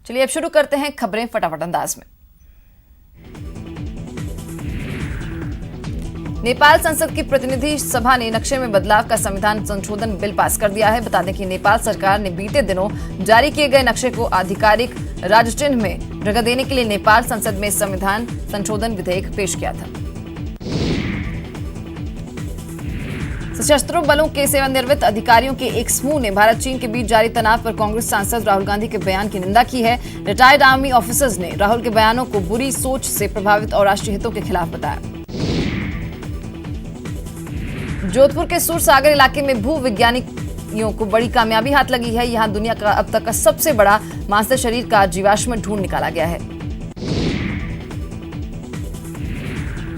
चलिए अब शुरू करते हैं खबरें फटाफट अंदाज में। नेपाल संसद की प्रतिनिधि सभा ने नक्शे में बदलाव का संविधान संशोधन बिल पास कर दिया है। बता दें कि नेपाल सरकार ने बीते दिनों जारी किए गए नक्शे को आधिकारिक राजचिह्न में जगह देने के लिए नेपाल संसद में संविधान संशोधन विधेयक पेश किया था। सशस्त्र बलों के सेवानिवृत्त अधिकारियों के एक समूह ने भारत चीन के बीच जारी तनाव पर कांग्रेस सांसद राहुल गांधी के बयान की निंदा की है। रिटायर्ड आर्मी ऑफिसर्स ने राहुल के बयानों को बुरी सोच से प्रभावित और राष्ट्रीय हितों के खिलाफ बताया। जोधपुर के सूरसागर इलाके में भू वैज्ञानिकों को बड़ी कामयाबी हाथ लगी है। यहां दुनिया का अब तक का सबसे बड़ा मांस शरीर का जीवाश्म ढूंढ निकाला गया है।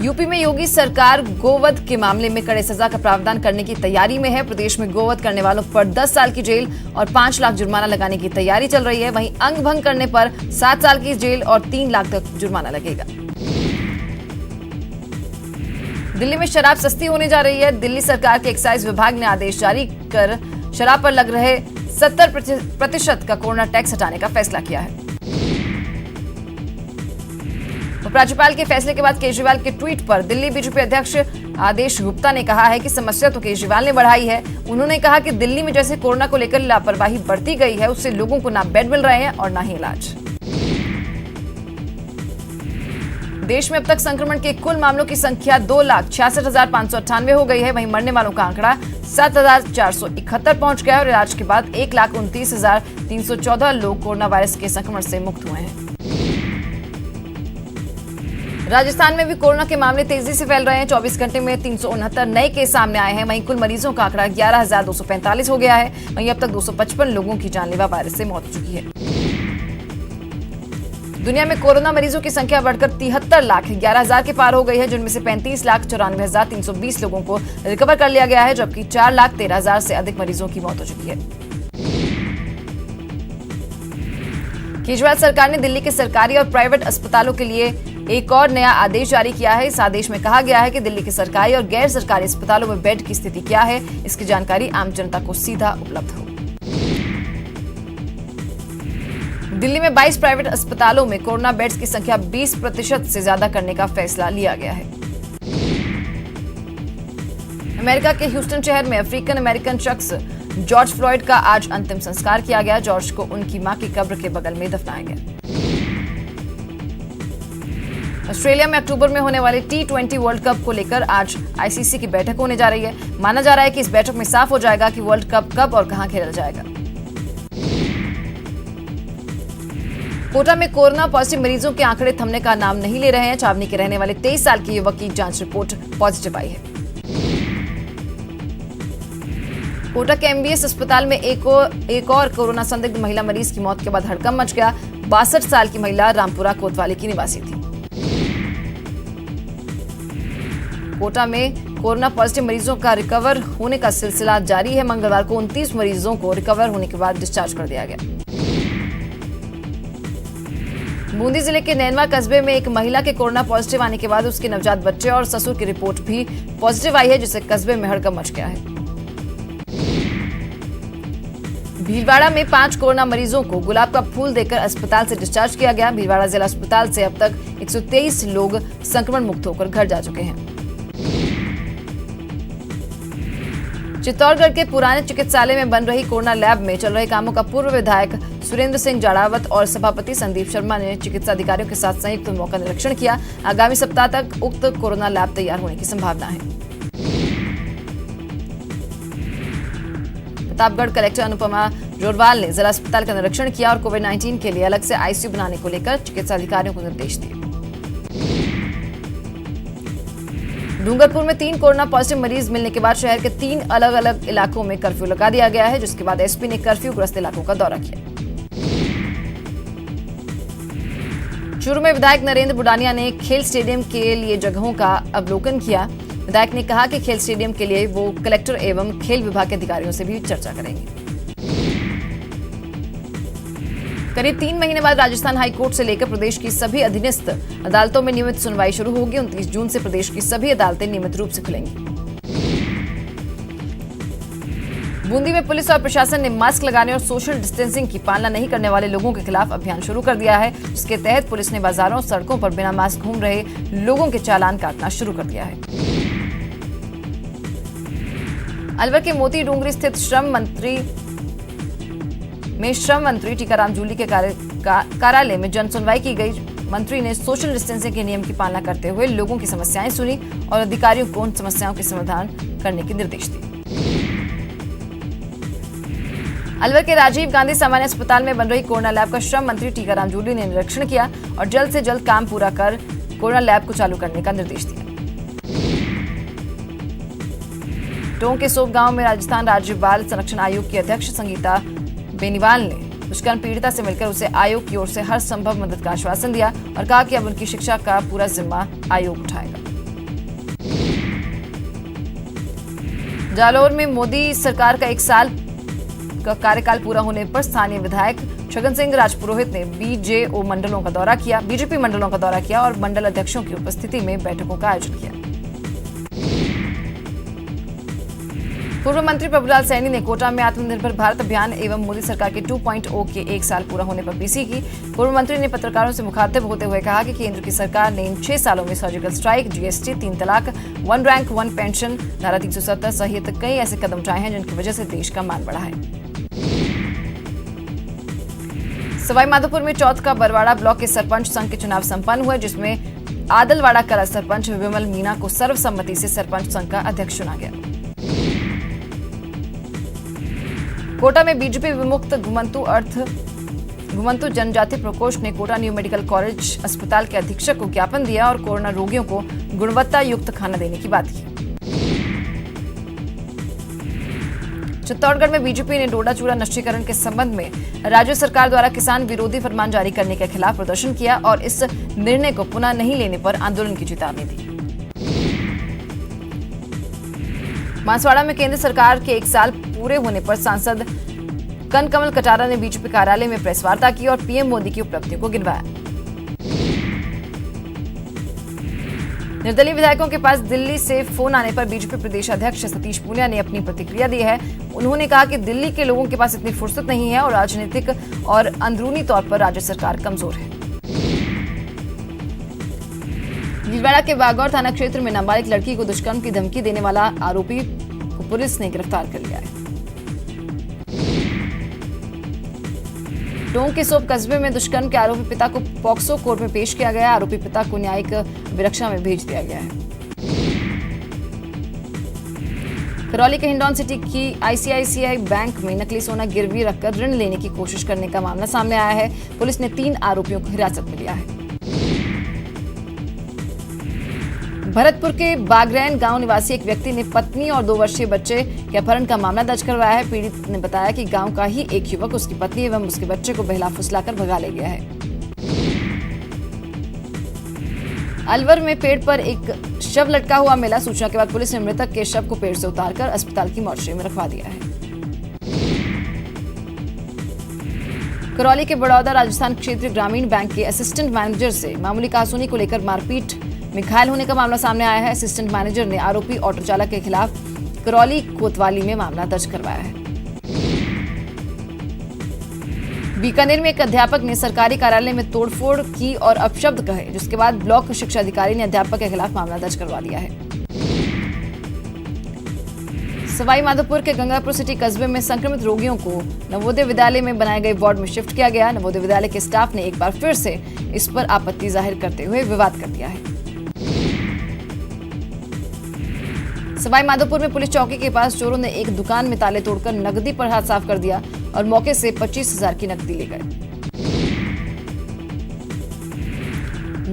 यूपी में योगी सरकार गोवध के मामले में कड़े सजा का प्रावधान करने की तैयारी में है। प्रदेश में गोवध करने वालों पर 10 साल की जेल और 5 लाख जुर्माना लगाने की तैयारी चल रही है। वहीं अंग भंग करने पर 7 साल की जेल और 3 लाख तक जुर्माना लगेगा। दिल्ली में शराब सस्ती होने जा रही है। दिल्ली सरकार के एक्साइज विभाग ने आदेश जारी कर शराब पर लग रहे 70% का कोरोना टैक्स हटाने का फैसला किया है। उपराज्यपाल के फैसले के बाद केजरीवाल के ट्वीट पर दिल्ली बीजेपी अध्यक्ष आदेश गुप्ता ने कहा है कि समस्या तो केजरीवाल ने बढ़ाई है। उन्होंने कहा कि दिल्ली में जैसे कोरोना को लेकर लापरवाही बढ़ती गई है, उससे लोगों को ना बेड मिल रहे हैं और ना ही इलाज। देश में अब तक संक्रमण के कुल मामलों की संख्या 2,66,598 हो गई है। वहीं मरने वालों का आंकड़ा 7,471 पहुंच गया है और इलाज के बाद 1,29,314 लोग कोरोना वायरस के संक्रमण से मुक्त हुए हैं। राजस्थान में भी कोरोना के मामले तेजी से फैल रहे हैं। 24 घंटे में 369 नए केस सामने आए हैं। वहीं कुल मरीजों का आंकड़ा 11,245 हो गया है। वहीं अब तक 255 लोगों की जानलेवा वायरस से मौत हो चुकी है। दुनिया में कोरोना मरीजों की संख्या बढ़कर 73,11,000 के पार हो गई है, जिनमें से 35,94,320 लोगों को रिकवर कर लिया गया है, जबकि 4,13,000 से अधिक मरीजों की मौत हो चुकी है। केजरीवाल सरकार ने दिल्ली के सरकारी और प्राइवेट अस्पतालों के लिए एक और नया आदेश जारी किया है। इस आदेश में कहा गया है कि दिल्ली के सरकारी और गैर सरकारी अस्पतालों में बेड की स्थिति क्या है, इसकी जानकारी आम जनता को सीधा उपलब्ध हो। दिल्ली में 22 प्राइवेट अस्पतालों में कोरोना बेड्स की संख्या 20% से ज्यादा करने का फैसला लिया गया है। अमेरिका के ह्यूस्टन शहर में अफ्रीकन अमेरिकन शख्स जॉर्ज फ्लॉयड का आज अंतिम संस्कार किया गया। जॉर्ज को उनकी मां की कब्र के बगल में दफनाया गया। ऑस्ट्रेलिया में अक्टूबर में होने वाले T20 वर्ल्ड कप को लेकर आज आईसीसी की बैठक होने जा रही है। माना जा रहा है कि इस बैठक में साफ हो जाएगा कि वर्ल्ड कप कब और कहां खेला जाएगा। कोटा में कोरोना पॉजिटिव मरीजों के आंकड़े थमने का नाम नहीं ले रहे हैं। छावनी के रहने वाले 23 साल के युवक की जांच रिपोर्ट पॉजिटिव आई है। कोटा के एमबीएस अस्पताल में एक और कोरोना संदिग्ध महिला मरीज की मौत के बाद हड़कंप मच गया। 62 साल की महिला रामपुरा कोतवाली की निवासी थी। कोटा में कोरोना पॉजिटिव मरीजों का रिकवर होने का सिलसिला जारी है। मंगलवार को 29 मरीजों को रिकवर होने के बाद डिस्चार्ज कर दिया गया। बूंदी जिले के नैनवा कस्बे में एक महिला के कोरोना पॉजिटिव आने के बाद उसके नवजात बच्चे और ससुर की रिपोर्ट भी पॉजिटिव आई है, जिससे कस्बे में हड़कंप मच गया है। भीलवाड़ा में 5 कोरोना मरीजों को गुलाब का फूल देकर अस्पताल से डिस्चार्ज किया गया। भीलवाड़ा जिला अस्पताल से अब तक 123 लोग संक्रमण मुक्त होकर घर जा चुके हैं। चित्तौड़गढ़ के पुराने चिकित्सालय में बन रही कोरोना लैब में चल रहे कामों का पूर्व विधायक सुरेंद्र सिंह जाड़ावत और सभापति संदीप शर्मा ने चिकित्सा अधिकारियों के साथ संयुक्त मौका निरीक्षण किया। आगामी सप्ताह तक उक्त कोरोना लैब तैयार होने की संभावना है। प्रतापगढ़ कलेक्टर अनुपमा जोरवाल ने जिला अस्पताल का निरीक्षण किया और कोविड-19 के लिए अलग से आईसीयू बनाने को लेकर चिकित्सा अधिकारियों को निर्देश दिए। डूंगरपुर में 3 कोरोना पॉजिटिव मरीज मिलने के बाद शहर के 3 अलग अलग इलाकों में कर्फ्यू लगा दिया गया है, जिसके बाद एसपी ने कर्फ्यू ग्रस्त इलाकों का दौरा किया। चूरू में विधायक नरेंद्र बुडानिया ने खेल स्टेडियम के लिए जगहों का अवलोकन किया। विधायक ने कहा कि खेल स्टेडियम के लिए वो कलेक्टर एवं खेल विभाग के अधिकारियों से भी चर्चा करेंगे। करीब 3 महीने बाद राजस्थान हाईकोर्ट से लेकर प्रदेश की सभी अधीनस्थ अदालतों में नियमित सुनवाई शुरू होगी। 29 जून से प्रदेश की सभी अदालतें नियमित रूप से खुलेंगी। बूंदी में पुलिस और प्रशासन ने मास्क लगाने और सोशल डिस्टेंसिंग की पालना नहीं करने वाले लोगों के खिलाफ अभियान शुरू कर दिया है, जिसके तहत पुलिस ने बाजारों और सड़कों पर बिना मास्क घूम रहे लोगों के चालान काटना शुरू कर दिया है। अलवर के मोती डूंगरी स्थित श्रम मंत्री टीकाराम जूली के कार्यालय में जन सुनवाई की गई। मंत्री ने सोशल डिस्टेंसिंग के नियम की पालना करते हुए लोगों की समस्याएं सुनी और अधिकारियों को उन समस्याओं के समाधान करने के निर्देश दिए। अलवर के राजीव गांधी सामान्य अस्पताल में बन रही कोरोना लैब का श्रम मंत्री टीकाराम जूली ने निरीक्षण किया और जल्द से जल्द काम पूरा कर कोरोना लैब को चालू करने का निर्देश दिया। टोंक के सोप गांव में राजस्थान राज्य बाल संरक्षण आयोग की अध्यक्ष संगीता बेनीवाल ने दुष्कर्म पीड़िता से मिलकर उसे आयोग की ओर से हर संभव मदद का आश्वासन दिया और कहा कि अब उनकी शिक्षा का पूरा जिम्मा आयोग उठाएगा। जालौर में मोदी सरकार का 1 साल का कार्यकाल पूरा होने पर स्थानीय विधायक छगन सिंह राजपुरोहित ने बीजेपी मंडलों का दौरा किया और मंडल अध्यक्षों की उपस्थिति में बैठकों का आयोजन किया। पूर्व मंत्री प्रभुलाल सैनी ने कोटा में आत्मनिर्भर भारत अभियान एवं मोदी सरकार के 2.0 के 1 साल पूरा होने पर पीसी की। पूर्व मंत्री ने पत्रकारों से मुखातिब होते हुए कहा कि केंद्र की सरकार ने इन 6 सालों में सर्जिकल स्ट्राइक, जीएसटी, 3 तलाक, 1 रैंक 1 पेंशन, धारा 370 सहित कई ऐसे कदम उठाए हैं जिनकी वजह से देश का मान बढ़ा है। सवाई माधोपुर में चौथ का बरवाड़ा ब्लॉक के सरपंच संघ के चुनाव संपन्न हुए, जिसमें आदलवाड़ा कला सरपंच विमल मीणा को सर्वसम्मति से सरपंच संघ का अध्यक्ष चुना गया। कोटा में बीजेपी विमुक्त घुमंतु जनजाति प्रकोष्ठ ने कोटा न्यू मेडिकल कॉलेज अस्पताल के अधीक्षक को ज्ञापन दिया और कोरोना रोगियों को गुणवत्ता युक्त खाना देने की बात की। चित्तौड़गढ़ में बीजेपी ने डोडा चूड़ा नष्टीकरण के संबंध में राज्य सरकार द्वारा किसान विरोधी फरमान जारी करने के खिलाफ प्रदर्शन किया और इस निर्णय को पुनः नहीं लेने पर आंदोलन की चेतावनी दी। बांसवाड़ा में केंद्र सरकार के 1 साल पूरे होने पर सांसद कनकमल कटारा ने बीजेपी कार्यालय में प्रेस वार्ता की और पीएम मोदी की उपलब्धियों को गिनवाया। निर्दलीय विधायकों के पास दिल्ली से फोन आने पर बीजेपी प्रदेश अध्यक्ष सतीश पूनिया ने अपनी प्रतिक्रिया दी है। उन्होंने कहा कि दिल्ली के लोगों के पास इतनी फुर्सत नहीं है और राजनीतिक और अंदरूनी तौर पर राज्य सरकार कमजोर है। भीलवाड़ा के बागौर थाना क्षेत्र में नाबालिग लड़की को दुष्कर्म की धमकी देने वाला आरोपी को पुलिस ने गिरफ्तार कर लिया है। टोंक के सोप कस्बे में दुष्कर्म के आरोपी पिता को पॉक्सो कोर्ट में पेश किया गया। आरोपी पिता को न्यायिक विरक्षा में भेज दिया गया है। करौली के हिंडौन सिटी की आईसीआईसीआई बैंक में नकली सोना गिरवी रखकर ऋण लेने की कोशिश करने का मामला सामने आया है। पुलिस ने 3 आरोपियों को हिरासत में लिया है। भरतपुर के बागरैन गांव निवासी एक व्यक्ति ने पत्नी और 2 वर्षीय बच्चे के अपहरण का मामला दर्ज करवाया है। पीड़ित ने बताया कि गांव का ही एक युवक उसकी पत्नी एवं उसके बच्चे को बहला फुसलाकर भगा ले गया है। अलवर में पेड़ पर एक शव लटका हुआ मिला। सूचना के बाद पुलिस ने मृतक के शव को पेड़ से उतारकर अस्पताल की मोर्चरी में रखवा दिया है। करौली के बड़ौदा राजस्थान क्षेत्रीय ग्रामीण बैंक के असिस्टेंट मैनेजर से मामूली कहासुनी को लेकर मारपीट में घायल होने का मामला सामने आया है। असिस्टेंट मैनेजर ने आरोपी ऑटो चालक के खिलाफ करौली कोतवाली में मामला दर्ज करवाया है। बीकानेर में एक अध्यापक ने सरकारी कार्यालय में तोड़फोड़ की और अपशब्द कहे, जिसके बाद ब्लॉक शिक्षा अधिकारी ने अध्यापक के खिलाफ मामला दर्ज करवा दिया है। सवाई माधोपुर के गंगापुर सिटी कस्बे में संक्रमित रोगियों को नवोदय विद्यालय में बनाए गए वार्ड में शिफ्ट किया गया। नवोदय विद्यालय के स्टाफ ने एक बार फिर से इस पर आपत्ति जाहिर करते हुए विवाद कर दिया है। सवाई माधोपुर में पुलिस चौकी के पास चोरों ने एक दुकान में ताले तोड़कर नकदी पर हाथ साफ कर दिया और मौके से 25,000 की नकदी ले गए।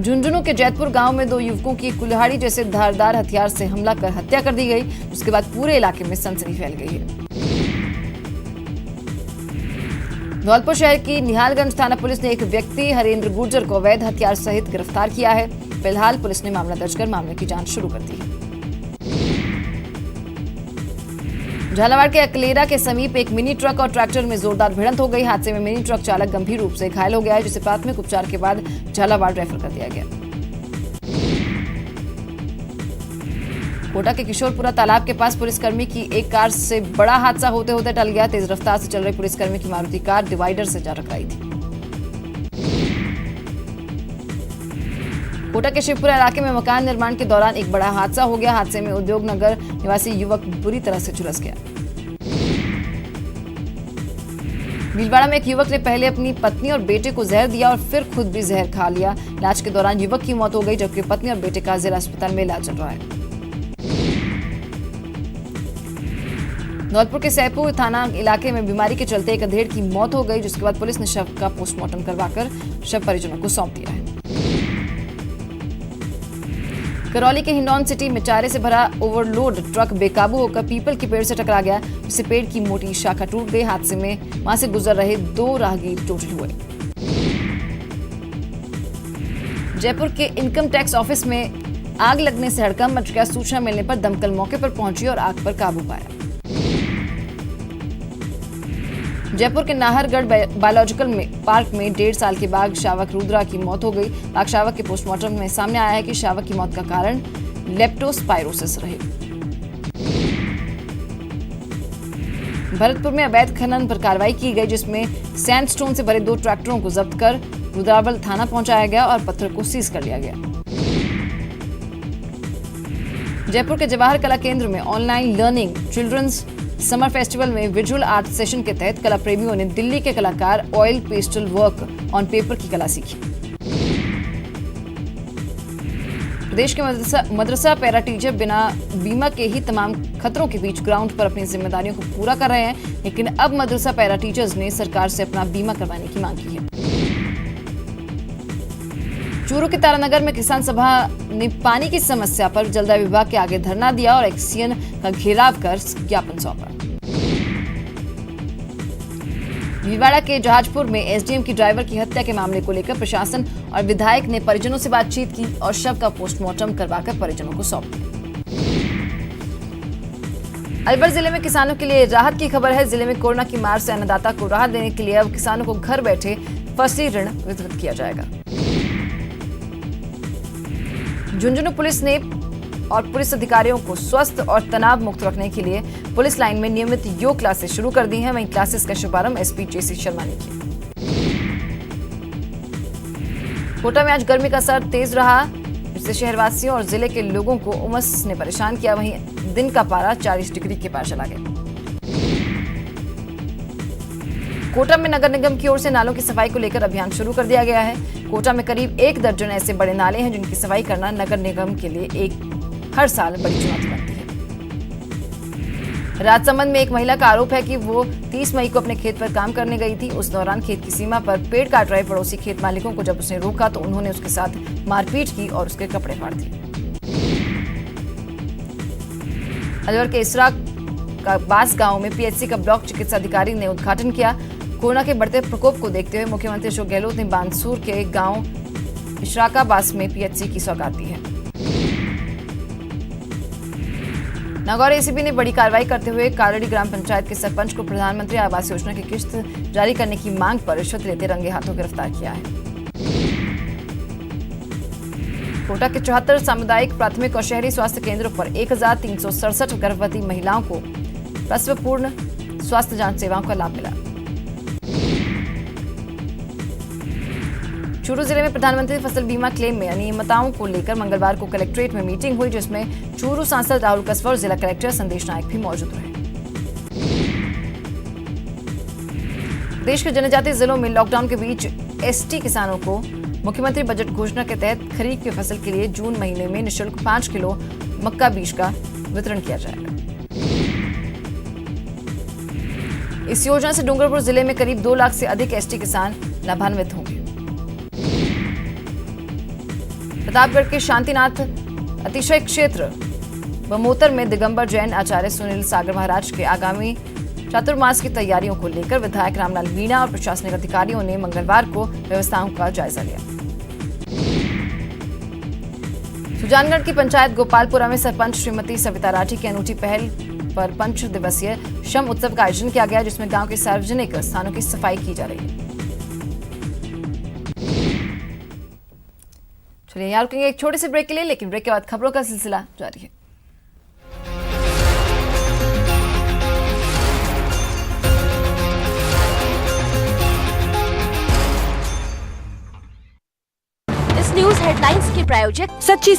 झुंझुनू के जैतपुर गांव में 2 युवकों की कुल्हाड़ी जैसे धारदार हथियार से हमला कर हत्या कर दी गई, जिसके बाद पूरे इलाके में सनसनी फैल गई है। धौलपुर शहर की निहालगंज थाना पुलिस ने एक व्यक्ति हरेंद्र गुर्जर को अवैध हथियार सहित गिरफ्तार किया है। फिलहाल पुलिस ने मामला दर्ज कर मामले की जांच शुरू कर दी है। झालावाड़ के अकलेरा के समीप एक मिनी ट्रक और ट्रैक्टर में जोरदार भिड़ंत हो गई। हादसे में मिनी ट्रक चालक गंभीर रूप से घायल हो गया है, जिसे प्राथमिक उपचार के बाद झालावाड़ रेफर कर दिया गया। कोटा के किशोरपुरा तालाब के पास पुलिसकर्मी की एक कार से बड़ा हादसा होते होते टल गया। तेज रफ्तार से चल रही पुलिसकर्मी की मारुति कार डिवाइडर से जा टकराई थी। कोटा के शिवपुरा इलाके में मकान निर्माण के दौरान एक बड़ा हादसा हो गया। हादसे में उद्योग नगर निवासी युवक बुरी तरह से झुलस गया। भीलवाड़ा में एक युवक ने पहले अपनी पत्नी और बेटे को जहर दिया और फिर खुद भी जहर खा लिया। इलाज के दौरान युवक की मौत हो गई, जबकि पत्नी और बेटे का जिला अस्पताल में इलाज चल रहा है। धौलपुर के सैदपुर थाना इलाके में बीमारी के चलते एक अधेड़ की मौत हो गई, जिसके बाद पुलिस ने शव का पोस्टमार्टम करवाकर शव परिजनों को सौंप दिया है। करौली के हिंडौन सिटी में चारे से भरा ओवरलोड ट्रक बेकाबू होकर पीपल के पेड़ से टकरा गया, जिससे पेड़ की मोटी शाखा टूट गई। हादसे में वहां से गुजर रहे 2 राहगीर चोटिल हुए। जयपुर के इनकम टैक्स ऑफिस में आग लगने से हड़कंप मच गया। सूचना मिलने पर दमकल मौके पर पहुंची और आग पर काबू पाया। जयपुर के नाहरगढ़ बायोलॉजिकल पार्क में 1.5 साल के बाघ शावक रुद्रा की मौत हो गई। बाघ शावक के पोस्टमार्टम में सामने आया है कि शावक की मौत का कारण लेप्टोस्पाइरोसिस रहे। भरतपुर में अवैध खनन पर कार्रवाई की गई, जिसमें सैंडस्टोन से भरे 2 ट्रैक्टरों को जब्त कर रुद्रावल थाना पहुंचाया गया और पत्थर को सीज कर लिया गया। जयपुर के जवाहर कला केंद्र में online learning children's summer festival में विजुअल आर्ट सेशन के तहत कला प्रेमियों ने दिल्ली के कलाकार oil pastel work on paper की कला सीखी। प्रदेश के मदरसा पैरा टीचर बिना बीमा के ही तमाम खतरों के बीच ग्राउंड पर अपनी जिम्मेदारियों को पूरा कर रहे हैं, लेकिन अब मदरसा पैरा टीचर्स ने सरकार से अपना बीमा करवाने की मांग की है। चूरू के तारानगर में किसान सभा ने पानी की समस्या पर जलदाय विभाग के आगे धरना दिया और एक्सीएन का घेराव कर ज्ञापन सौंपा। भीलवाड़ा के जहाजपुर में एसडीएम की ड्राइवर की हत्या के मामले को लेकर प्रशासन और विधायक ने परिजनों से बातचीत की और शव का पोस्टमार्टम करवाकर परिजनों को सौंप दिया। अलवर जिले में किसानों के लिए राहत की खबर है। जिले में कोरोना की मार से अन्नदाता को राहत देने के लिए अब किसानों को घर बैठे फसली ऋण वितरित किया जाएगा। झुंझुनू पुलिस ने और पुलिस अधिकारियों को स्वस्थ और तनाव मुक्त रखने के लिए पुलिस लाइन में नियमित योग क्लासेस शुरू कर दी हैं। वहीं क्लासेस का शुभारंभ एसपी जेसी शर्मा ने किया। कोटा में आज गर्मी का असर तेज रहा, जिससे शहरवासियों और जिले के लोगों को उमस ने परेशान किया। वहीं दिन का पारा 40 डिग्री के पार चला गया। कोटा में नगर निगम की ओर से नालों की सफाई को लेकर अभियान शुरू कर दिया गया है। कोटा में करीब 1 दर्जन ऐसे बड़े नाले हैं जिनकी सफाई करना नगर निगम के लिए हर साल बड़ी चुनौती बनती है। राजसमंद में एक महिला का आरोप है कि वो 30 मई को अपने खेत पर काम करने गई थी। उस दौरान खेत की सीमा पर पेड़ काट रहे पड़ोसी खेत मालिकों को जब उसने रोका तो उन्होंने उसके साथ मारपीट की और उसके कपड़े फाड़ दिए। अलवर के इसरा का बास गांव में पीएचसी का ब्लॉक चिकित्सा अधिकारी ने उद्घाटन किया। कोरोना के बढ़ते प्रकोप को देखते हुए मुख्यमंत्री अशोक गहलोत ने बांसुर के गांव इशराका बास में पीएचसी की सौगात दी है। नागौर एसीबी ने बड़ी कार्रवाई करते हुए कारड़ी ग्राम पंचायत के सरपंच को प्रधानमंत्री आवास योजना की किस्त जारी करने की मांग पर रिश्वत लेते रंगे हाथों गिरफ्तार किया है। कोटा के 74 सामुदायिक प्राथमिक और शहरी स्वास्थ्य केंद्रों पर 1367 गर्भवती महिलाओं को प्रसवपूर्ण स्वास्थ्य जांच सेवाओं का लाभ मिला। चूरू जिले में प्रधानमंत्री फसल बीमा क्लेम में अनियमितताओं को लेकर मंगलवार को कलेक्ट्रेट में मीटिंग हुई, जिसमें चूरू सांसद राहुल कसवा और जिला कलेक्टर संदेश नायक भी मौजूद रहे। देश के जनजातीय जिलों में लॉकडाउन के बीच एसटी किसानों को मुख्यमंत्री बजट घोषणा के तहत खरीफ की फसल के लिए जून महीने में निःशुल्क 5 किलो मक्का बीज का वितरण किया जाएगा। इस योजना से डूंगरपुर जिले में करीब 2 लाख से अधिक एसटी किसान लाभान्वित होंगे। प्रतापगढ़ के शांतिनाथ अतिशय क्षेत्र बमोतर में दिगंबर जैन आचार्य सुनील सागर महाराज के आगामी चातुर्मास की तैयारियों को लेकर विधायक रामलाल मीणा और प्रशासनिक अधिकारियों ने मंगलवार को व्यवस्थाओं का जायजा लिया। सुजानगढ़ की पंचायत गोपालपुरा में सरपंच श्रीमती सविता राठी की अनूठी पहल पर 5 दिवसीय श्रम उत्सव का आयोजन किया गया, जिसमें गांव के सार्वजनिक स्थानों की सफाई की जा रही है। चलिए यहाँ रुकेंगे एक छोटे से ब्रेक के लिए, लेकिन ब्रेक के बाद खबरों का सिलसिला जारी है। न्यूज हेडलाइंस के प्रायोजक सच्ची